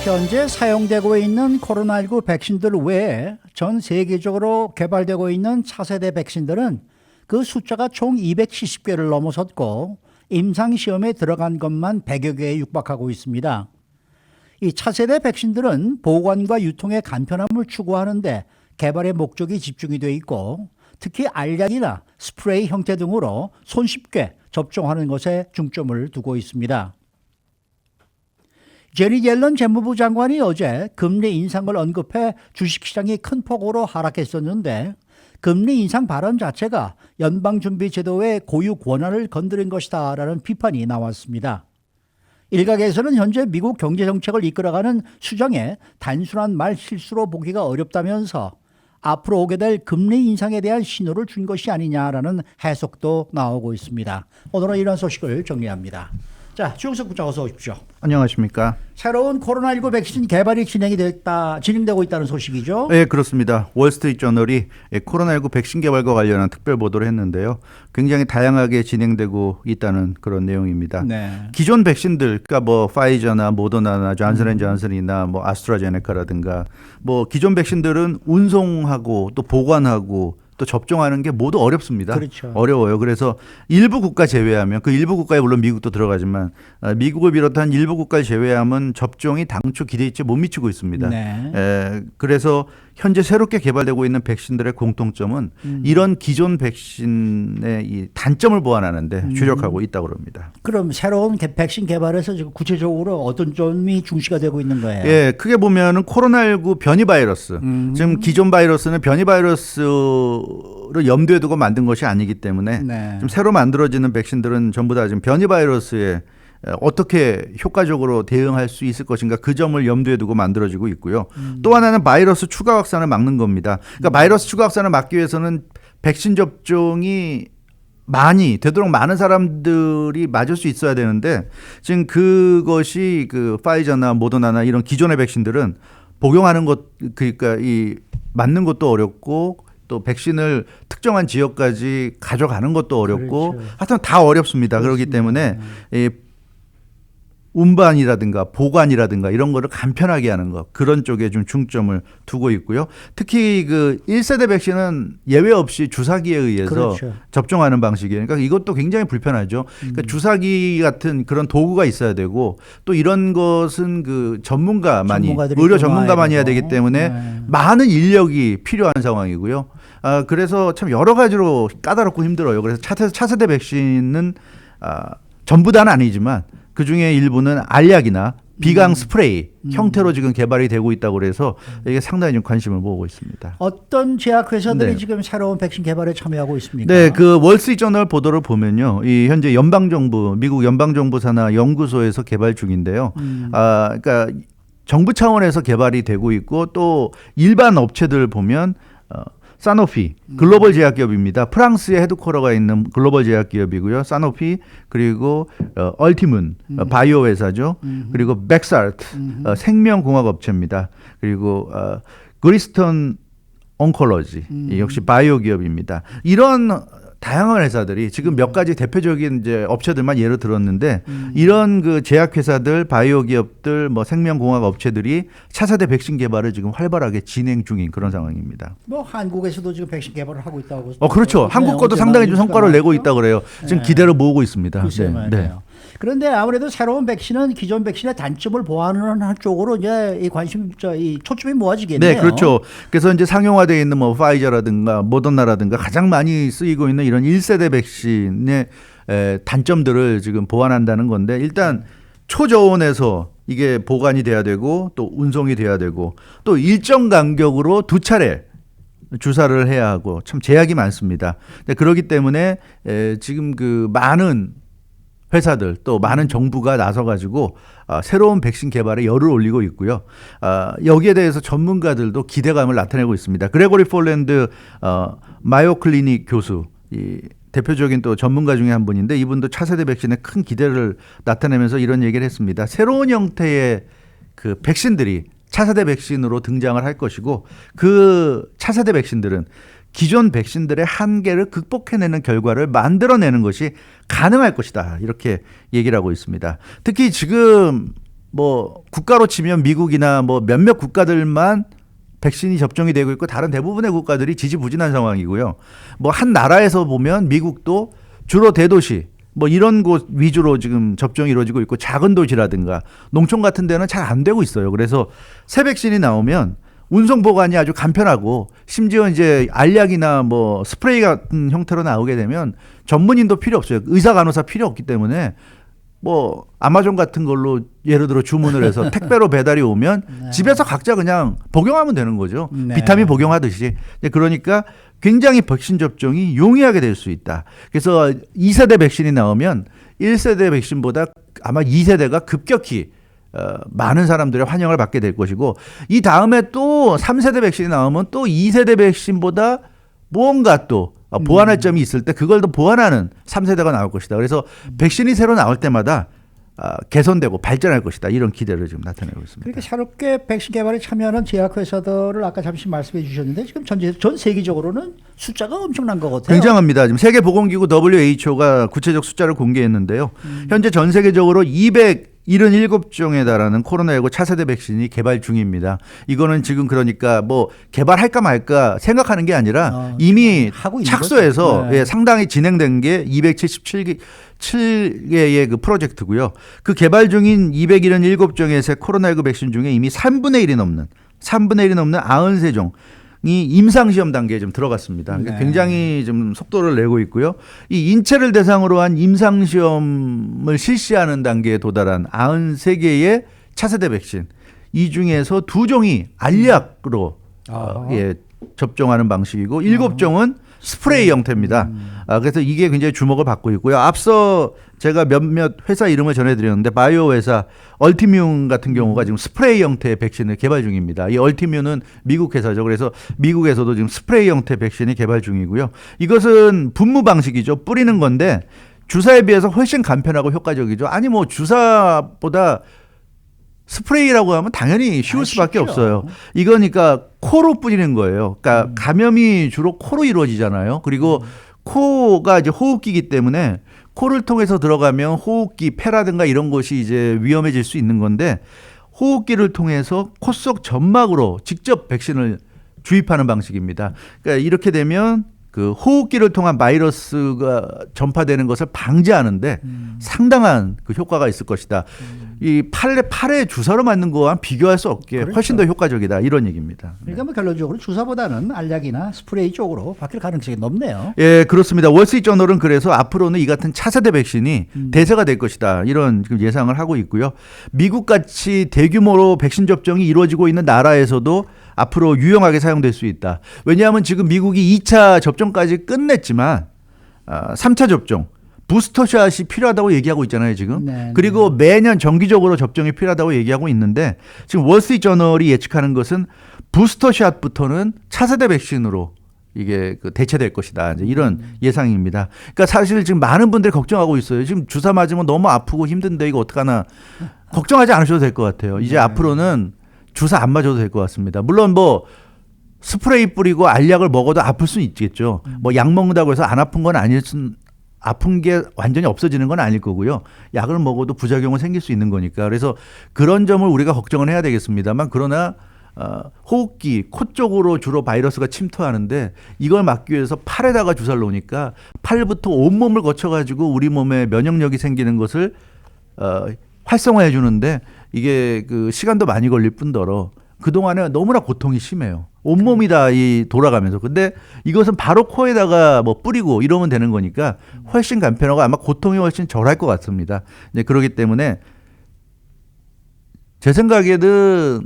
현재 사용되고 있는 코로나19 백신들 외에 전 세계적으로 개발되고 있는 차세대 백신들은 그 숫자가 총 270개를 넘어섰고 임상시험에 들어간 것만 100여 개에 육박하고 있습니다. 이 차세대 백신들은 보관과 유통의 간편함을 추구하는데 개발의 목적이 집중이 되어 있고 특히 알약이나 스프레이 형태 등으로 손쉽게 접종하는 것에 중점을 두고 있습니다. 제니 옐런 재무부 장관이 어제 금리 인상을 언급해 주식시장이 큰 폭으로 하락했었는데 금리 인상 발언 자체가 연방준비제도의 고유 권한을 건드린 것이다라는 비판이 나왔습니다. 일각에서는 현재 미국 경제정책을 이끌어가는 수정에 단순한 말 실수로 보기가 어렵다면서 앞으로 오게 될 금리 인상에 대한 신호를 준 것이 아니냐라는 해석도 나오고 있습니다. 오늘은 이런 소식을 정리합니다. 자, 주영석 부장 어서 오십시오. 안녕하십니까. 새로운 코로나19 백신 개발이 진행되고 있다는 소식이죠? 네, 그렇습니다. 월스트리트저널이 코로나19 백신 개발과 관련한 특별 보도를 했는데요. 굉장히 다양하게 진행되고 있다는 그런 내용입니다. 네. 기존 백신들, 그러니까 뭐 파이저나 모더나나 존슨앤존슨이나 뭐 아스트라제네카라든가 뭐 기존 백신들은 운송하고 또 보관하고 또 접종하는 게 모두 어렵습니다. 그렇죠. 어려워요. 그래서 일부 국가 제외하면 그 일부 국가에 물론 미국도 들어가지만 미국을 비롯한 일부 국가를 제외하면 접종이 당초 기대치에 못 미치고 있습니다. 네. 그래서 현재 새롭게 개발되고 있는 백신들의 공통점은 이런 기존 백신의 이 단점을 보완하는데 주력하고 있다고 합니다. 그럼 새로운 백신 개발에서 지금 구체적으로 어떤 점이 중시가 되고 있는 거예요? 예, 크게 보면은 코로나19 변이 바이러스. 지금 기존 바이러스는 변이 바이러스를 염두에 두고 만든 것이 아니기 때문에 네. 지금 새로 만들어지는 백신들은 전부 다 지금 변이 바이러스에 어떻게 효과적으로 대응할 수 있을 것인가 그 점을 염두에 두고 만들어지고 있고요. 또 하나는 바이러스 추가 확산을 막는 겁니다. 그러니까 바이러스 추가 확산을 막기 위해서는 백신 접종이 되도록 많은 사람들이 맞을 수 있어야 되는데 지금 그것이 그 파이저나 모더나나 이런 기존의 백신들은 복용하는 것, 그러니까 이 맞는 것도 어렵고 또 백신을 특정한 지역까지 가져가는 것도 어렵고 그렇죠. 하여튼 다 어렵습니다. 그렇기 때문에 이 운반이라든가 보관이라든가 이런 거를 간편하게 하는 것, 그런 쪽에 좀 중점을 두고 있고요. 특히 그 1세대 백신은 예외 없이 주사기에 의해서 그렇죠. 접종하는 방식이에요. 그러니까 이것도 굉장히 불편하죠. 그러니까 주사기 같은 그런 도구가 있어야 되고 또 이런 것은 그 의료 전문가만이 해야 되기 때문에 네. 많은 인력이 필요한 상황이고요. 그래서 참 여러 가지로 까다롭고 힘들어요. 그래서 차세대 백신은 전부 다는 아니지만 그 중에 일부는 알약이나 비강 스프레이 형태로 지금 개발이 되고 있다고 그래서 이게 상당히 좀 관심을 모으고 있습니다. 어떤 제약회사들이 네. 지금 새로운 백신 개발에 참여하고 있습니까? 네, 그 월스트리트저널 보도를 보면요, 이 현재 미국 연방정부 산하 연구소에서 개발 중인데요. 그러니까 정부 차원에서 개발이 되고 있고 또 일반 업체들 보면 사노피 글로벌 제약기업입니다. 프랑스에 헤드쿼터가 있는 글로벌 제약기업이고요. 사노피 그리고 얼티문 바이오 회사죠. 그리고 백살트 생명공학 업체입니다. 그리고 그리스턴 옹콜로지 역시 바이오 기업입니다. 이런 다양한 회사들이 지금 몇 가지 대표적인 이제 업체들만 예를 들었는데 이런 그 제약회사들, 바이오 기업들, 뭐 생명공학 업체들이 차세대 백신 개발을 지금 활발하게 진행 중인 그런 상황입니다. 뭐 한국에서도 지금 백신 개발을 하고 있다고. 그렇죠. 한국 것도 상당히 좀 성과를 내고 있다고 그래요. 지금 기대를 모으고 있습니다. 글쎄요, 말이에요. 그런데 아무래도 새로운 백신은 기존 백신의 단점을 보완하는 쪽으로 이제 이 초점이 모아지겠네요. 네, 그렇죠. 그래서 이제 상용화되어 있는 뭐 파이저라든가 모더나라든가 가장 많이 쓰이고 있는 이런 1세대 백신의 단점들을 지금 보완한다는 건데 일단 초저온에서 이게 보관이 돼야 되고 또 운송이 돼야 되고 또 일정 간격으로 2차례 주사를 해야 하고 참 제약이 많습니다. 그렇기 때문에 지금 그 많은 회사들 또 많은 정부가 나서가지고 새로운 백신 개발에 열을 올리고 있고요. 여기에 대해서 전문가들도 기대감을 나타내고 있습니다. 그레고리 폴랜드 마요 클리닉 교수, 이 대표적인 또 전문가 중에 한 분인데 이분도 차세대 백신에 큰 기대를 나타내면서 이런 얘기를 했습니다. 새로운 형태의 그 백신들이 차세대 백신으로 등장을 할 것이고 그 차세대 백신들은 기존 백신들의 한계를 극복해내는 결과를 만들어내는 것이 가능할 것이다. 이렇게 얘기를 하고 있습니다. 특히 지금 뭐 국가로 치면 미국이나 뭐 몇몇 국가들만 백신이 접종이 되고 있고 다른 대부분의 국가들이 지지부진한 상황이고요. 뭐 한 나라에서 보면 미국도 주로 대도시 뭐 이런 곳 위주로 지금 접종이 이루어지고 있고 작은 도시라든가 농촌 같은 데는 잘 안 되고 있어요. 그래서 새 백신이 나오면 운송 보관이 아주 간편하고 심지어 이제 알약이나 뭐 스프레이 같은 형태로 나오게 되면 전문인도 필요 없어요. 의사 간호사 필요 없기 때문에 뭐 아마존 같은 걸로 예를 들어 주문을 해서 택배로 배달이 오면 네. 집에서 각자 그냥 복용하면 되는 거죠. 네. 비타민 복용하듯이. 그러니까 굉장히 백신 접종이 용이하게 될 수 있다. 그래서 2세대 백신이 나오면 1세대 백신보다 아마 2세대가 급격히 많은 사람들의 환영을 받게 될 것이고 이 다음에 또 3세대 백신이 나오면 또 2세대 백신보다 무언가 또 보완할 점이 있을 때 그걸 더 보완하는 3세대가 나올 것이다. 그래서 백신이 새로 나올 때마다 개선되고 발전할 것이다. 이런 기대를 지금 나타내고 있습니다. 그러니까 새롭게 백신 개발에 참여하는 제약회사들을 아까 잠시 말씀해 주셨는데 지금 전 세계적으로는 숫자가 엄청난 것 같아요. 굉장합니다. 지금 세계보건기구 WHO가 구체적 숫자를 공개했는데요. 현재 전 세계적으로 277종에 달하는 코로나19 차세대 백신이 개발 중입니다. 이거는 지금 그러니까 뭐 개발할까 말까 생각하는 게 아니라 이미 하고 있는 착수해서 거죠. 네. 예, 상당히 진행된 게 277개의 그 프로젝트고요. 그 개발 중인 277종의 새 코로나19 백신 중에 이미 3분의 1이 넘는 93종 이 임상시험 단계에 좀 들어갔습니다. 그러니까 네. 굉장히 좀 속도를 내고 있고요. 이 인체를 대상으로 한 임상시험을 실시하는 단계에 도달한 93개의 차세대 백신 이 중에서 2종이 알약으로 접종하는 방식이고 7종은 스프레이 형태입니다. 그래서 이게 굉장히 주목을 받고 있고요. 앞서 제가 몇몇 회사 이름을 전해드렸는데 바이오 회사 얼티뮴 같은 경우가 지금 스프레이 형태의 백신을 개발 중입니다. 이 얼티뮴은 미국 회사죠. 그래서 미국에서도 지금 스프레이 형태 백신이 개발 중이고요. 이것은 분무 방식이죠. 뿌리는 건데 주사에 비해서 훨씬 간편하고 효과적이죠. 아니 뭐 주사보다 스프레이라고 하면 당연히 쉬울 수밖에 쉽죠. 없어요. 이거니까 코로 뿌리는 거예요. 그러니까 감염이 주로 코로 이루어지잖아요. 그리고 코가 이제 호흡기이기 때문에 코를 통해서 들어가면 호흡기, 폐라든가 이런 것이 이제 위험해질 수 있는 건데 호흡기를 통해서 코 속 점막으로 직접 백신을 주입하는 방식입니다. 그러니까 이렇게 되면 그 호흡기를 통한 바이러스가 전파되는 것을 방지하는데 상당한 그 효과가 있을 것이다. 이 팔에 주사로 맞는 거와 비교할 수 없게 그렇죠. 훨씬 더 효과적이다. 이런 얘기입니다. 그러니까 뭐 결론적으로 주사보다는 알약이나 스프레이 쪽으로 바뀔 가능성이 높네요. 예, 그렇습니다. 월스트리트저널은 그래서 앞으로는 이 같은 차세대 백신이 대세가 될 것이다. 이런 지금 예상을 하고 있고요. 미국같이 대규모로 백신 접종이 이루어지고 있는 나라에서도 앞으로 유용하게 사용될 수 있다. 왜냐하면 지금 미국이 2차 접종까지 끝냈지만 3차 접종, 부스터샷이 필요하다고 얘기하고 있잖아요, 지금. 네, 그리고 매년 정기적으로 접종이 필요하다고 얘기하고 있는데 지금 월스트리트저널이 예측하는 것은 부스터샷부터는 차세대 백신으로 이게 그 대체될 것이다. 이제 이런 예상입니다. 그러니까 사실 지금 많은 분들이 걱정하고 있어요. 지금 주사 맞으면 너무 아프고 힘든데 이거 어떡하나. 걱정하지 않으셔도 될 것 같아요. 이제 앞으로는 주사 안 맞아도 될 것 같습니다. 물론 뭐 스프레이 뿌리고 알약을 먹어도 아플 수는 있겠죠. 뭐 약 먹는다고 해서 안 아픈 건 아픈 게 완전히 없어지는 건 아닐 거고요. 약을 먹어도 부작용은 생길 수 있는 거니까. 그래서 그런 점을 우리가 걱정을 해야 되겠습니다만 그러나 호흡기, 코 쪽으로 주로 바이러스가 침투하는데 이걸 막기 위해서 팔에다가 주사를 놓으니까 팔부터 온몸을 거쳐가지고 우리 몸에 면역력이 생기는 것을 활성화해 주는데 이게 그 시간도 많이 걸릴 뿐더러 그동안에 너무나 고통이 심해요. 온몸이 다 이 돌아가면서. 근데 이것은 바로 코에다가 뭐 뿌리고 이러면 되는 거니까 훨씬 간편하고 아마 고통이 훨씬 덜할 것 같습니다. 이제 그렇기 때문에 제 생각에는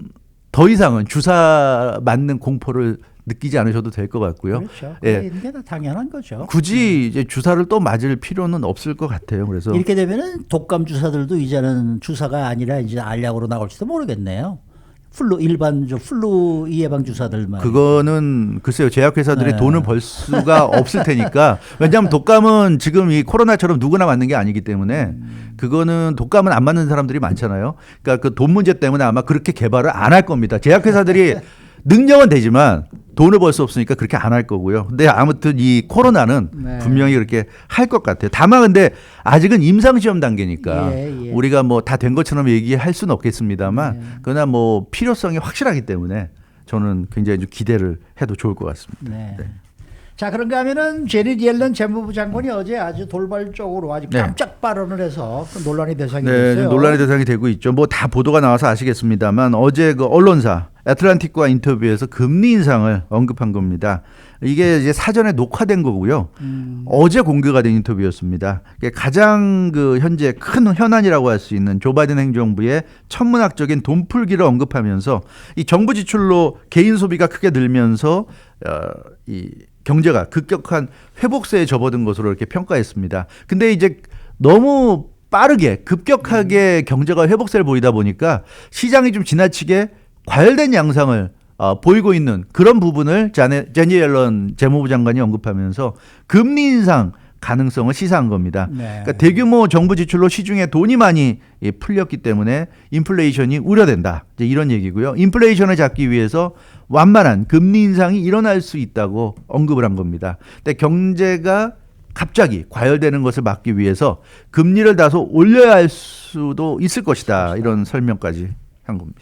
더 이상은 주사 맞는 공포를 느끼지 않으셔도 될 것 같고요. 그렇죠. 예. 이게 다 당연한 거죠. 굳이 이제 주사를 또 맞을 필요는 없을 것 같아요. 그래서 이렇게 되면은 독감 주사들도 이제는 주사가 아니라 이제 알약으로 나올지도 모르겠네요. 플루 예방 주사들만. 그거는 글쎄요. 제약회사들이 네. 돈을 벌 수가 없을 테니까. 왜냐하면 독감은 지금 이 코로나처럼 누구나 맞는 게 아니기 때문에 그거는 독감은 안 맞는 사람들이 많잖아요. 그러니까 그 돈 문제 때문에 아마 그렇게 개발을 안 할 겁니다. 제약회사들이 능력은 되지만 돈을 벌 수 없으니까 그렇게 안 할 거고요. 근데 아무튼 이 코로나는 네. 분명히 그렇게 할 것 같아요. 다만 근데 아직은 임상시험 단계니까 예. 우리가 뭐 다 된 것처럼 얘기할 수는 없겠습니다만 네. 그러나 뭐 필요성이 확실하기 때문에 저는 굉장히 좀 기대를 해도 좋을 것 같습니다. 네. 네. 자, 그런가 하면은 제닛 옐런 재무부 장관이 어제 아주 돌발적으로 아주 네. 깜짝 발언을 해서 그 논란의 대상이 네, 됐어요. 좀 논란의 대상이 되고 있죠. 뭐 다 보도가 나와서 아시겠습니다만 어제 그 언론사 애틀란틱과 인터뷰에서 금리 인상을 언급한 겁니다. 이게 이제 사전에 녹화된 거고요. 어제 공개가 된 인터뷰였습니다. 이게 가장 그 현재 큰 현안이라고 할 수 있는 조 바이든 행정부의 천문학적인 돈 풀기를 언급하면서 이 정부 지출로 개인 소비가 크게 늘면서 이 경제가 급격한 회복세에 접어든 것으로 이렇게 평가했습니다. 근데 이제 너무 빠르게 급격하게 경제가 회복세를 보이다 보니까 시장이 좀 지나치게 과열된 양상을 보이고 있는 그런 부분을 제니 옐런 재무부 장관이 언급하면서 금리 인상 가능성을 시사한 겁니다. 네. 그러니까 대규모 정부 지출로 시중에 돈이 많이 풀렸기 때문에 인플레이션이 우려된다. 이제 이런 얘기고요. 인플레이션을 잡기 위해서 완만한 금리 인상이 일어날 수 있다고 언급을 한 겁니다. 근데 경제가 갑자기 과열되는 것을 막기 위해서 금리를 다소 올려야 할 수도 있을 것이다. 이런 설명까지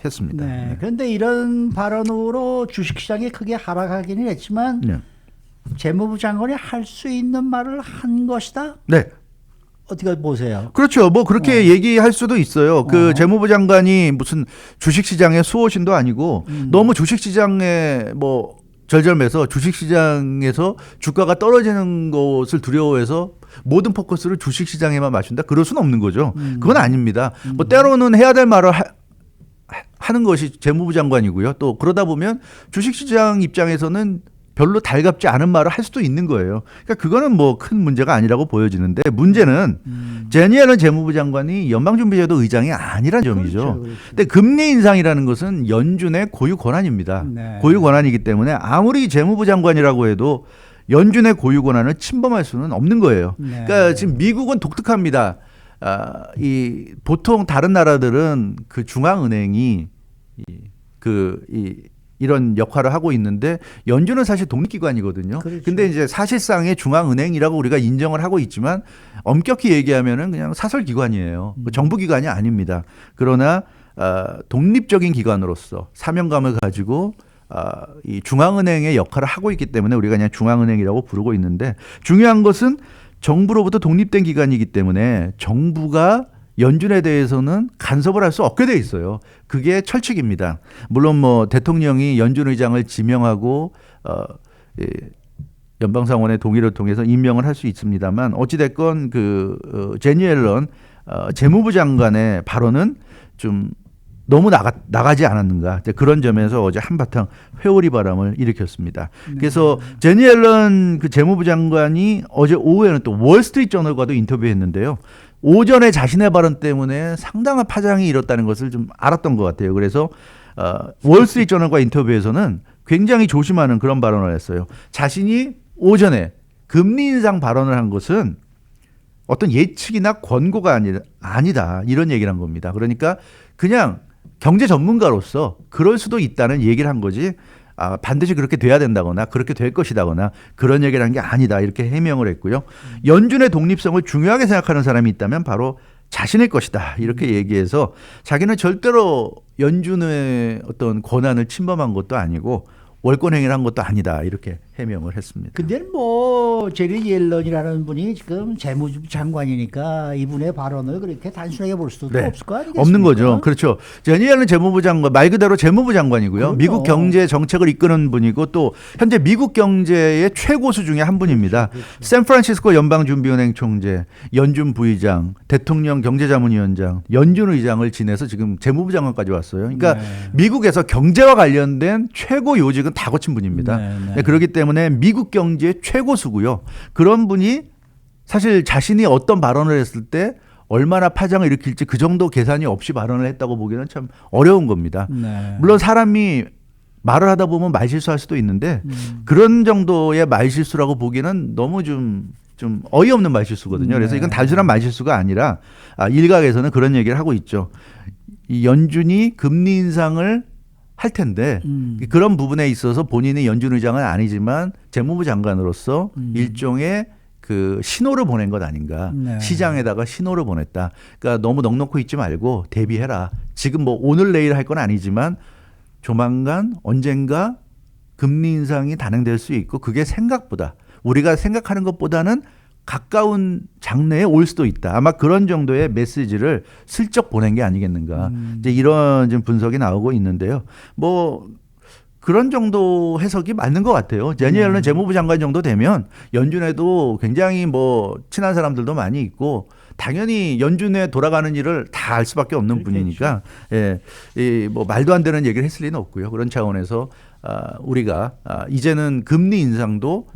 했습니다. 네. 그런데 이런 발언으로 주식시장이 크게 하락하기는 했지만 네. 재무부 장관이 할 수 있는 말을 한 것이다. 네. 어떻게 보세요? 그렇죠. 뭐 그렇게 얘기할 수도 있어요. 그 재무부 장관이 무슨 주식시장의 수호신도 아니고 너무 주식시장에 뭐 절절매서 주식시장에서 주가가 떨어지는 것을 두려워해서 모든 포커스를 주식시장에만 맞춘다. 그럴 수는 없는 거죠. 그건 아닙니다. 뭐 때로는 해야 될 말을 하는 것이 재무부 장관이고요. 또 그러다 보면 주식시장 입장에서는 별로 달갑지 않은 말을 할 수도 있는 거예요. 그러니까 그거는 뭐 큰 문제가 아니라고 보여지는데 문제는 제니 옐런 재무부 장관이 연방준비제도 의장이 아니란 점이죠. 그렇죠. 근데 금리 인상이라는 것은 연준의 고유 권한입니다. 네. 고유 권한이기 때문에 아무리 재무부 장관이라고 해도 연준의 고유 권한을 침범할 수는 없는 거예요. 네. 그러니까 지금 미국은 독특합니다. 보통 다른 나라들은 그 중앙은행이 이런 역할을 하고 있는데 연준은 사실 독립기관이거든요. 그렇죠. 근데 이제 사실상의 중앙은행이라고 우리가 인정을 하고 있지만 엄격히 얘기하면은 그냥 사설기관이에요. 정부기관이 아닙니다. 그러나 독립적인 기관으로서 사명감을 가지고 이 중앙은행의 역할을 하고 있기 때문에 우리가 그냥 중앙은행이라고 부르고 있는데 중요한 것은 정부로부터 독립된 기관이기 때문에 정부가 연준에 대해서는 간섭을 할 수 없게 돼 있어요. 그게 철칙입니다. 물론 뭐 대통령이 연준 의장을 지명하고 연방상원의 동의를 통해서 임명을 할 수 있습니다만 어찌 됐건 제니 옐런 재무부 장관의 발언은 좀 너무 나가지 않았는가 그런 점에서 어제 한바탕 회오리 바람을 일으켰습니다. 그래서 제니 옐런 그 재무부 장관이 어제 오후에는 또 월스트리트 저널과도 인터뷰했는데요. 오전에 자신의 발언 때문에 상당한 파장이 일었다는 것을 좀 알았던 것 같아요. 그래서 월스트리트 저널과 인터뷰에서는 굉장히 조심하는 그런 발언을 했어요. 자신이 오전에 금리 인상 발언을 한 것은 어떤 예측이나 권고가 아니다 이런 얘기를 한 겁니다. 그러니까 그냥 경제 전문가로서 그럴 수도 있다는 얘기를 한 거지 반드시 그렇게 돼야 된다거나 그렇게 될 것이다거나 그런 얘기를 한 게 아니다 이렇게 해명을 했고요. 연준의 독립성을 중요하게 생각하는 사람이 있다면 바로 자신일 것이다 이렇게 얘기해서 자기는 절대로 연준의 어떤 권한을 침범한 것도 아니고 월권 행위를 한 것도 아니다 이렇게 해명을 했습니다. 근데 뭐 제니 옐런이라는 분이 지금 재무부 장관이니까 이분의 발언을 그렇게 단순하게 볼 수도 네. 없을 거 아니겠습니까? 없는 거죠. 그렇죠. 제니 él런 재무부 장관 말 그대로 재무부 장관이고요. 그럼요. 미국 경제 정책을 이끄는 분이고 또 현재 미국 경제의 최고수 중에 한 분입니다. 그렇죠. 샌프란시스코 연방준비은행 총재, 연준 부의장, 대통령 경제자문위원장, 연준 의장을 지내서 지금 재무부 장관까지 왔어요. 그러니까 네. 미국에서 경제와 관련된 최고 요직은 다 거친 분입니다. 네. 그렇기 때문에 미국 경제의 최고수고요. 그런 분이 사실 자신이 어떤 발언을 했을 때 얼마나 파장을 일으킬지 그 정도 계산이 없이 발언을 했다고 보기는 참 어려운 겁니다. 네. 물론 사람이 말을 하다 보면 말실수할 수도 있는데 그런 정도의 말실수라고 보기는 너무 좀 어이없는 말실수거든요. 그래서 이건 단순한 말실수가 아니라 일각에서는 그런 얘기를 하고 있죠. 이 연준이 금리 인상을 할 텐데 그런 부분에 있어서 본인이 연준 의장은 아니지만 재무부 장관으로서 일종의 그 신호를 보낸 것 아닌가. 네. 시장에다가 신호를 보냈다. 그러니까 너무 넉넉히 있지 말고 대비해라. 지금 뭐 오늘 내일 할 건 아니지만 조만간 언젠가 금리 인상이 단행될 수 있고 그게 생각보다 우리가 생각하는 것보다는 가까운 장래에 올 수도 있다. 아마 그런 정도의 메시지를 슬쩍 보낸 게 아니겠는가. 이제 이런 좀 분석이 나오고 있는데요. 뭐 그런 정도 해석이 맞는 것 같아요. 제니 옐런 재무부 장관 정도 되면 연준에도 굉장히 뭐 친한 사람들도 많이 있고 당연히 연준에 돌아가는 일을 다 알 수밖에 없는 분이니까 예, 뭐 말도 안 되는 얘기를 했을 리는 없고요. 그런 차원에서 우리가 이제는 금리 인상도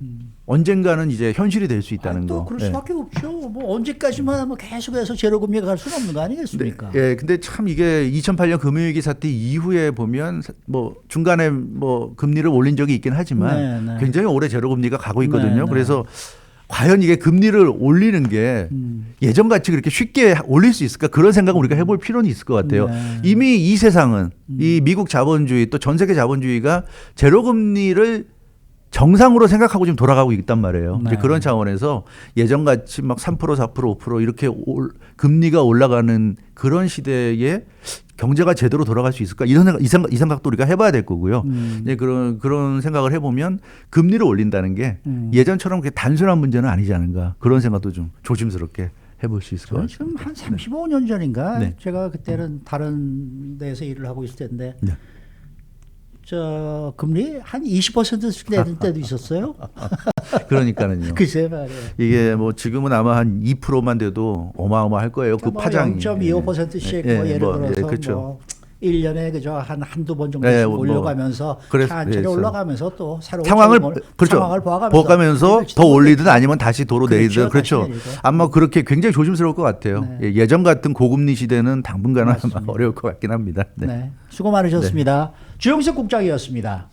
언젠가는 이제 현실이 될 수 있다는 또 거. 그럴 예. 수밖에 없죠. 뭐 언제까지만 뭐 계속해서 제로금리가 갈 수는 없는 거 아니겠습니까? 예, 근데 참 이게 2008년 금융위기 사태 이후에 보면 뭐 중간에 뭐 금리를 올린 적이 있긴 하지만 네, 네. 굉장히 오래 제로금리가 가고 있거든요. 네, 네. 그래서 과연 이게 금리를 올리는 게 예전 같이 그렇게 쉽게 올릴 수 있을까 그런 생각을 우리가 해볼 필요는 있을 것 같아요. 네. 이미 이 세상은 이 미국 자본주의 또 전 세계 자본주의가 제로금리를 정상으로 생각하고 지금 돌아가고 있단 말이에요. 네. 이제 그런 차원에서 예전같이 막 3%, 4%, 5% 이렇게 금리가 올라가는 그런 시대에 경제가 제대로 돌아갈 수 있을까? 이런 생각, 이 생각도 우리가 해봐야 될 거고요. 이제 그런 생각을 해보면 금리를 올린다는 게 예전처럼 그렇게 단순한 문제는 아니지 않은가 그런 생각도 좀 조심스럽게 해볼 수 있을 것 저는 같습니다. 지금 한 35년 전인가 네. 제가 그때는 다른 데서 일을 하고 있을 텐데 네. 저 금리 한 20%씩 내는 때도 있었어요. 그러니까는요. 글쎄 말이에요. 이게 뭐 지금은 아마 한 2%만 돼도 어마어마할 거예요. 그 파장이. 0.25%씩 예, 뭐 예를 뭐, 들어서 예, 그렇죠. 뭐 1년에 그저 한두 번 정도씩 예, 뭐, 올려가면서 천천히 그래서. 올라가면서 또 새로운 상황을 그렇죠. 상황을 보아가면서 보아가면서 더 올리든 아니면 다시 도로 그렇죠. 내리든 그렇죠. 다시 내리고. 아마 그렇게 굉장히 조심스러울 것 같아요. 네. 예, 예전 같은 고금리 시대는 당분간은 아마 맞습니다. 어려울 것 같긴 합니다. 네. 네. 수고 많으셨습니다. 주영석 국장이었습니다.